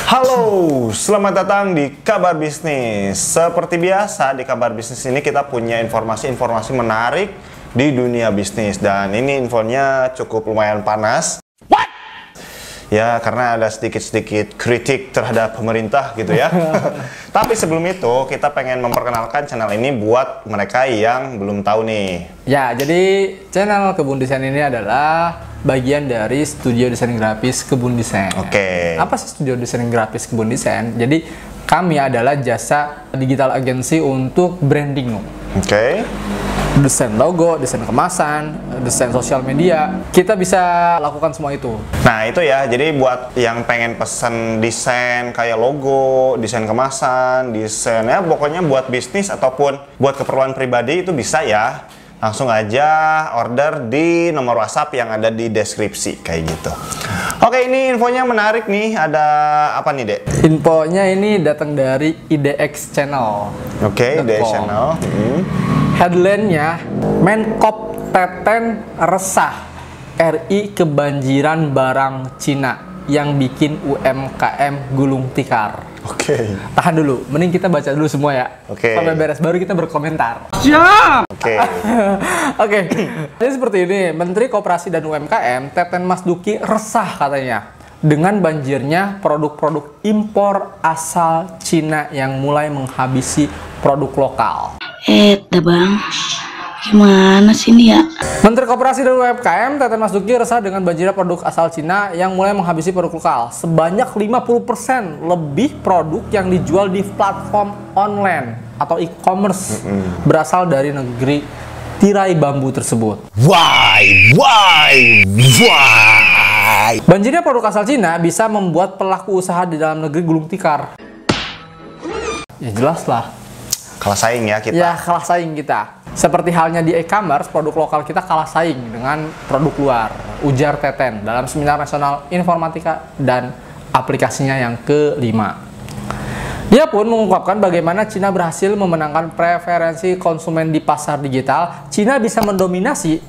Halo, selamat datang di Kabar Bisnis. Seperti biasa di Kabar Bisnis ini kita punya informasi-informasi menarik di dunia bisnis. Dan ini infonya cukup lumayan panas. Ya, karena ada sedikit-sedikit kritik terhadap pemerintah gitu ya. Tapi sebelum itu, kita pengen memperkenalkan channel ini buat mereka yang belum tahu nih. Ya, jadi channel Kebun Desain ini adalah bagian dari studio desain grafis Kebun Desain. Oke. Apa sih studio desain grafis Kebun Desain? Jadi, kami adalah jasa digital agency untuk branding. Oke. Desain logo, desain kemasan, desain sosial media, kita bisa lakukan semua itu. Nah itu ya, jadi buat yang pengen pesen desain kayak logo, desain kemasan, desain ya pokoknya buat bisnis ataupun buat keperluan pribadi itu bisa ya. Langsung aja order di nomor WhatsApp yang ada di deskripsi kayak gitu. Oke, ini infonya menarik nih. Ada apa nih, Dek? Infonya ini datang dari IDX Channel. Oke, IDX Channel. Headline-nya, Menkop Teten resah, RI kebanjiran barang Cina yang bikin UMKM gulung tikar. Oke. Tahan dulu, mending kita baca dulu semua ya. Oke. Sampai beres, baru kita berkomentar. Siap! Oke. Oke, jadi seperti ini, Menteri Koperasi dan UMKM, Teten Mas Duki resah katanya dengan banjirnya produk-produk impor asal Cina yang mulai menghabisi produk lokal. Bang, gimana sih ini ya? Menteri Koperasi dan UMKM Teten Mas Duki resah dengan banjirnya produk asal Cina yang mulai menghabisi produk lokal. Sebanyak 50% lebih produk yang dijual di platform online atau e-commerce berasal dari negeri tirai bambu tersebut. Why? Banjirnya produk asal Cina bisa membuat pelaku usaha di dalam negeri gulung tikar. Ya jelas lah. Kalah saing ya kita. Ya, kalah saing kita. Seperti halnya di e-commerce, produk lokal kita kalah saing dengan produk luar. Ujar Teten dalam Seminar Nasional Informatika dan aplikasinya yang kelima. Dia pun mengungkapkan bagaimana Cina berhasil memenangkan preferensi konsumen di pasar digital. Cina bisa mendominasi,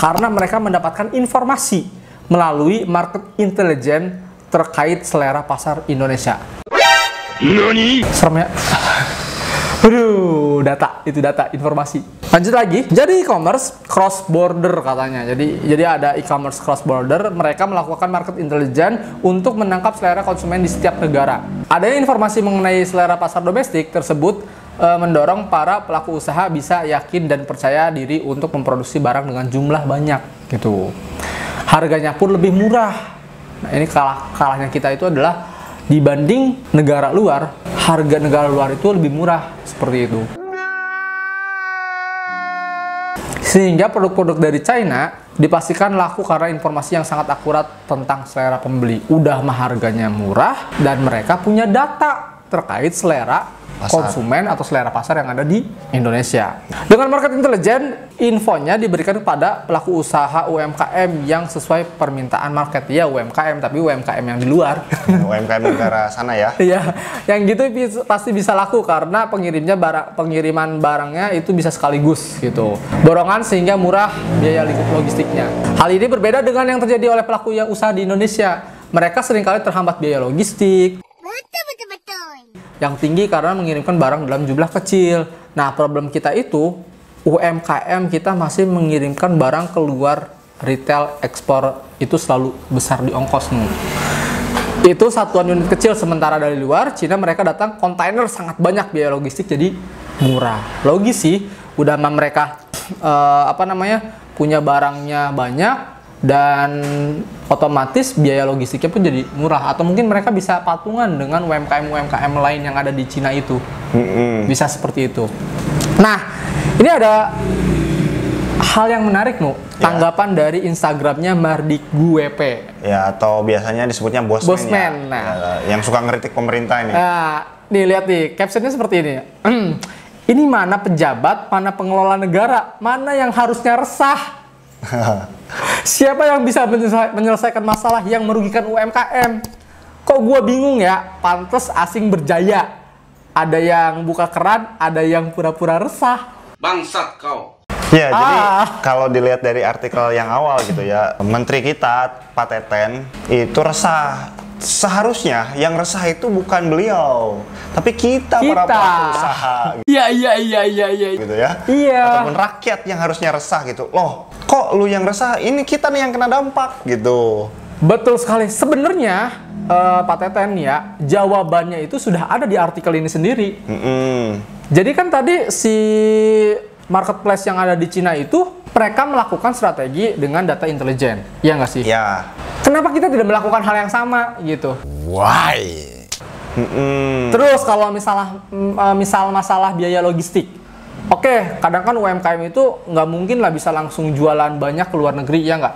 karena mereka mendapatkan informasi melalui market intelligence terkait selera pasar Indonesia. Nani? Serem ya. Aduh, data, informasi. Lanjut lagi, jadi e-commerce cross border katanya. Jadi ada e-commerce cross border, mereka melakukan market intelligence untuk menangkap selera konsumen di setiap negara. Adanya informasi mengenai selera pasar domestik tersebut mendorong para pelaku usaha bisa yakin dan percaya diri untuk memproduksi barang dengan jumlah banyak gitu. Harganya pun lebih murah. Nah, ini kalahnya kita itu adalah dibanding negara luar, harga negara luar itu lebih murah, seperti itu. Sehingga produk-produk dari China dipastikan laku karena informasi yang sangat akurat tentang selera pembeli. Udah mah harganya murah dan mereka punya data terkait selera konsumen atau selera pasar yang ada di Indonesia. Dengan market intelligence, infonya diberikan kepada pelaku usaha UMKM yang sesuai permintaan market. Ya UMKM, tapi UMKM yang di luar. UMKM negara sana ya. Iya, yang gitu pasti bisa laku karena pengiriman barangnya itu bisa sekaligus gitu. Borongan sehingga murah biaya logistiknya. Hal ini berbeda dengan yang terjadi oleh pelaku yang usaha di Indonesia. Mereka seringkali terhambat biaya logistik yang tinggi karena mengirimkan barang dalam jumlah kecil. Nah, problem kita itu UMKM kita masih mengirimkan barang keluar retail ekspor itu selalu besar di ongkos nih. Itu satuan unit kecil, sementara dari luar Cina mereka datang kontainer sangat banyak, biaya logistik jadi murah. Logis sih, udah mereka punya barangnya banyak dan otomatis biaya logistiknya pun jadi murah. Atau mungkin mereka bisa patungan dengan UMKM lain yang ada di Cina itu. Bisa seperti itu. Nah, ini ada hal yang menarik tanggapan dari Instagramnya Mardikuwp. Ya, atau biasanya disebutnya Bosman. Nah, yang suka ngeritik pemerintah ini. Nah, nih lihat nih, captionnya seperti ini. Ini mana pejabat, mana pengelola negara, mana yang harusnya resah. Siapa yang bisa menyelesaikan masalah yang merugikan UMKM? Kok gua bingung ya, pantes asing berjaya. Ada yang buka keran, ada yang pura-pura resah. Bangsat kau. Ya, jadi kalau dilihat dari artikel yang awal gitu ya, Menteri kita, Pak Teten, itu resah seharusnya yang resah itu bukan beliau, tapi kita. Para pelaku usaha. Iya. Gitu ya. Iya. Ataupun rakyat yang harusnya resah gitu. Loh, kok lu yang resah? Ini kita nih yang kena dampak gitu. Betul sekali. Sebenarnya Pak Teten ya, jawabannya itu sudah ada di artikel ini sendiri. Jadi kan tadi si marketplace yang ada di Cina itu mereka melakukan strategi dengan data intelijen, ya nggak sih? Ya. Kenapa kita tidak melakukan hal yang sama gitu? Why? Terus kalau misal masalah biaya logistik, oke, kadang kan UMKM itu nggak mungkin lah bisa langsung jualan banyak ke luar negeri, ya nggak?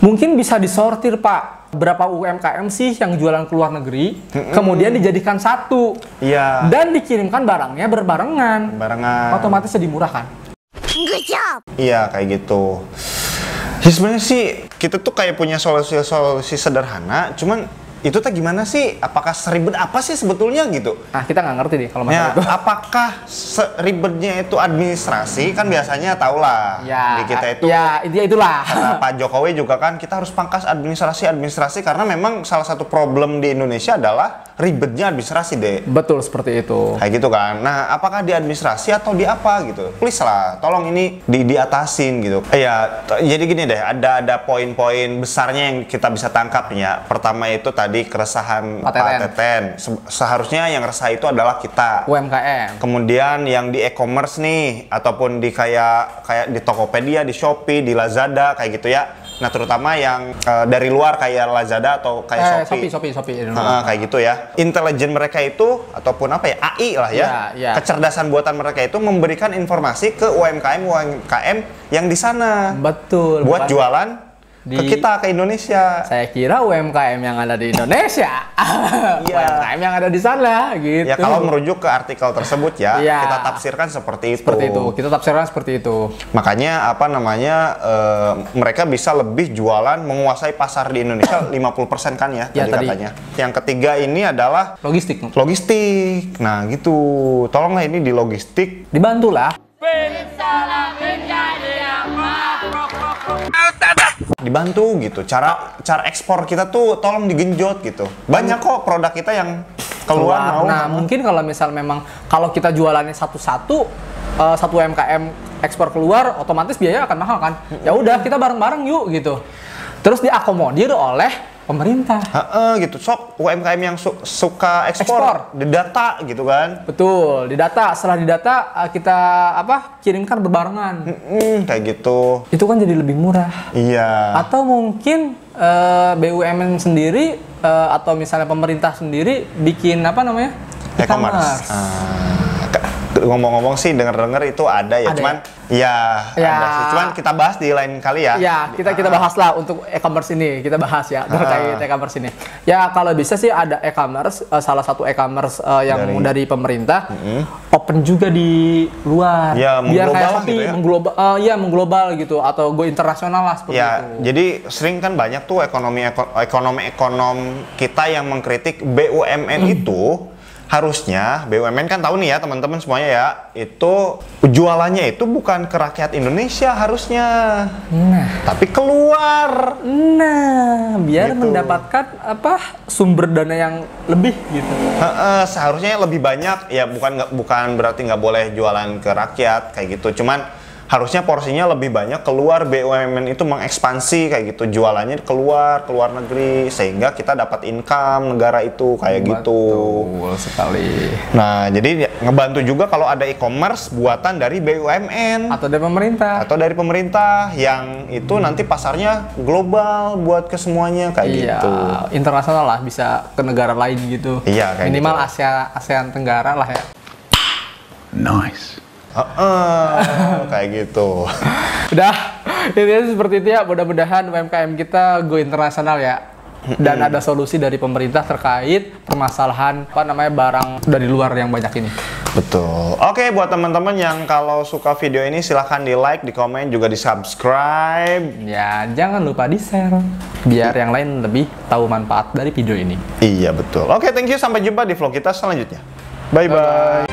Mungkin bisa disortir, Pak. Berapa UMKM sih yang jualan ke luar negeri, kemudian dijadikan satu, dan dikirimkan barangnya berbarengan, otomatis jadi murah kan? Good job. Iya, kayak gitu. Ya, sebenarnya sih kita tuh kayak punya solusi sederhana, cuman itu tuh gimana sih? Apakah seribet apa sih sebetulnya gitu? Nah, kita nggak ngerti deh kalau masalah itu. Apakah seribetnya itu administrasi? Kan biasanya tau lah di kita itu. Ya, intinya itulah. Kata Pak Jokowi juga kan kita harus pangkas administrasi karena memang salah satu problem di Indonesia adalah ribetnya administrasi deh. Betul, seperti itu. Kayak gitu kan. Nah, apakah di administrasi atau di apa gitu? Please lah, tolong ini diatasin gitu. Jadi gini deh, ada poin-poin besarnya yang kita bisa tangkap ya. Pertama itu tadi keresahan Pak Teten. Seharusnya yang resah itu adalah kita, UMKM. Kemudian yang di e-commerce nih, ataupun di kayak di Tokopedia, di Shopee, di Lazada kayak gitu ya. Nah, terutama yang dari luar kayak Lazada atau kayak Shopee. Kayak gitu ya. Intelijen mereka itu ataupun apa ya, AI lah ya. Kecerdasan buatan mereka itu memberikan informasi ke UMKM yang di sana. Betul. Buat jualan ke kita, ke Indonesia. Saya kira UMKM yang ada di Indonesia. UMKM yang ada di sana gitu. Ya, kalau merujuk ke artikel tersebut ya, kita tafsirkan seperti itu. Kita tafsirkan seperti itu. Makanya mereka bisa lebih jualan, menguasai pasar di Indonesia 50% kan ya, tadi katanya. Yang ketiga ini adalah logistik. Nah, gitu. Tolonglah ini di logistik dibantulah. Dibantu gitu, cara ekspor kita tuh tolong digenjot gitu. Banyak kok produk kita yang keluar. Nah, mungkin kalau misal memang kalau kita jualannya satu UMKM ekspor keluar, otomatis biaya akan mahal kan. Ya udah, kita bareng-bareng yuk gitu. Terus diakomodir oleh pemerintah. Gitu. Sok UMKM yang suka ekspor, didata gitu kan. Betul, didata. Setelah didata kita kirimkan berbarengan. Kayak gitu. Itu kan jadi lebih murah. Iya. Atau mungkin BUMN sendiri atau misalnya pemerintah sendiri bikin e-commerce. Ngomong-ngomong sih denger-denger itu ada ya, cuman ada sih. Cuman kita bahas di lain kali ya. Ya, kita bahas lah untuk e-commerce ini. Kita bahas ya terkait e-commerce ini. Ya, kalau bisa sih ada e-commerce, salah satu e-commerce yang dari pemerintah open juga di luar. Ya, biar kayak Shopee gitu ya. mengglobal gitu atau go internasional lah seperti itu. Jadi sering kan banyak tuh ekonom kita yang mengkritik BUMN itu. Harusnya BUMN kan tahu nih ya teman-teman semuanya ya, itu jualannya itu bukan ke rakyat Indonesia harusnya, tapi keluar. Biar gitu. Mendapatkan sumber dana yang lebih gitu. Seharusnya lebih banyak ya, bukan berarti nggak boleh jualan ke rakyat kayak gitu, cuman harusnya porsinya lebih banyak keluar. BUMN itu mengekspansi kayak gitu, jualannya keluar negeri sehingga kita dapat income negara itu kayak gitu. Betul sekali. Nah, jadi ngebantu juga kalau ada e-commerce buatan dari BUMN atau dari pemerintah yang itu nanti pasarnya global buat ke semuanya kayak gitu. Internasional lah, bisa ke negara lain gitu. Iya, kayak minimal gitu. ASEAN Tenggara lah ya. Nice. Kayak gitu. Udah, intinya seperti itu ya. Mudah-mudahan UMKM kita go internasional ya. Dan ada solusi dari pemerintah terkait permasalahan barang dari luar yang banyak ini. Betul. Oke, buat teman-teman yang kalau suka video ini silahkan di like, di komen, juga di subscribe. Ya, jangan lupa di share biar yang lain lebih tahu manfaat dari video ini. Iya, betul. Oke, thank you. Sampai jumpa di vlog kita selanjutnya. Bye-bye.